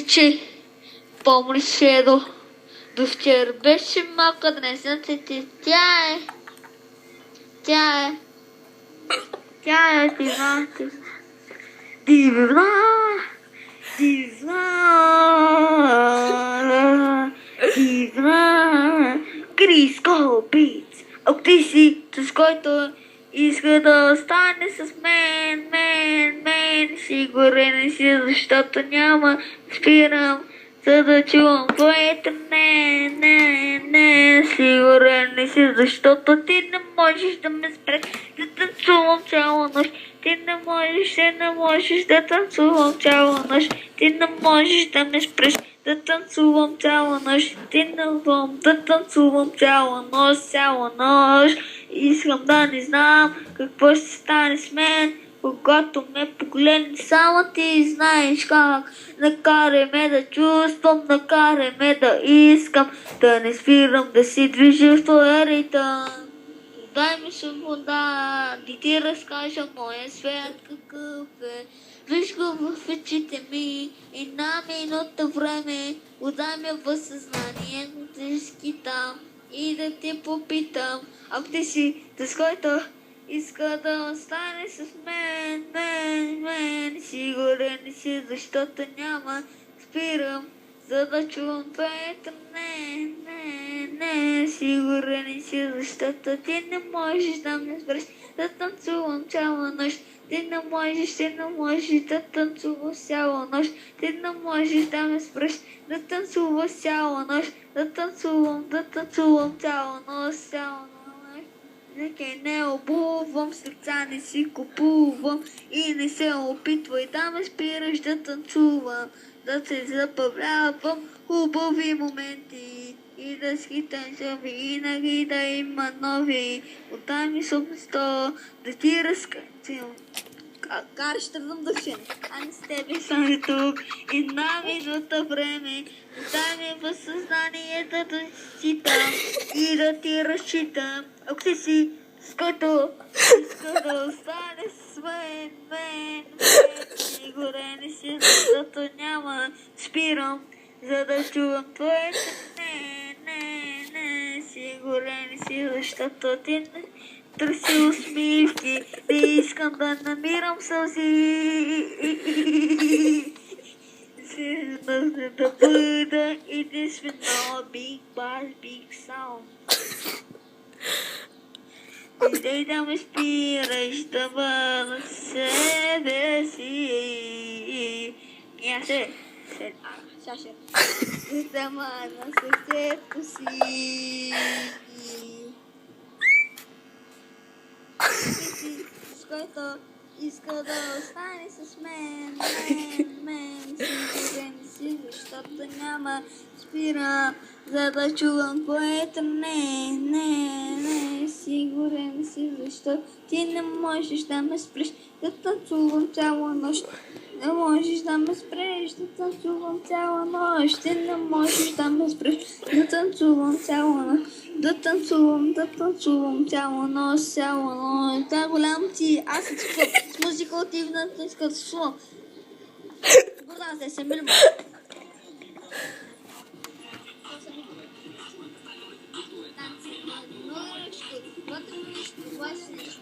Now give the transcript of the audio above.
че помниш до вчера беше малка, днес ти тя е дивна, дивна, Криско Битс. Ако ти си с който иска да остане с мен, сигурен си, защото няма спирам, за да чувам твоето не, сигурен ли си, защото ти не можеш да ме спреш, да танцувам цяла нощ, ти не можеш да танцувам цяла нощ, ти не можеш да ме спреш, да танцувам цяла нощ, ти не можеш да танцувам цяла нощ, искам да не знам какво ще стане с мен, когато ме погледне, само ти знаеш как. Накарай ме да чувствам, накарай ме да искам, да не спирам да си движа в твоя ритъм. Дай ми свобода, да ти разкажа моя свят какъв е. Виж го в очите ми и на минута време, отдай ми в съзнание да скитам и да те попитам, ако ти си с който иска да остане с мен, сигурен си, защото няма спирам, за да чувам твоето не, сигурен си, защото ти не можеш да ме спреш, да танцувам цяла нощ, ти не можеш да танцуваш цяла нощ, ти не можеш да ме спреш, да танцуваш цяла нощ, да танцувам цяла нощ. Не обувам, сърца не си купувам и не се опитвай да ме спираш да танцувам, да се забавлявам хубави моменти и да скитам се винаги да има нови. Отдай ми съвестта да ти разкажам. Караш тръгвам да ще, а не с тебе съм тук и на минута време. Дай ми в съзнанието да считам и да ти разчитам. Ако ти си с който иска да остане с мен, сигурен си, защото няма спирам, за да чувам твоето не, сигурен си, защото ти не търси усмивки, не искам да намирам сълзи. Да бъда единствено Big Bass, Big Sound. Идай да ме спираш да бъда себе си. Да мана сърцето си. С който иска да остане с мен, сигурен си, защото няма спира, за да чувам твоето не, сигурен си, защото ти не можеш да ме спреш, да танцувам цяла нощ. Не можеш да ме спреш, да танцувам цяла нощ. Ти не можеш да ме спреш, да танцувам цяла нощ. Да танцувам цяла нощ. Да, голям ти, аз съм с музика отивна, иска да слушам. Гордам се, милим. Вътре нещо,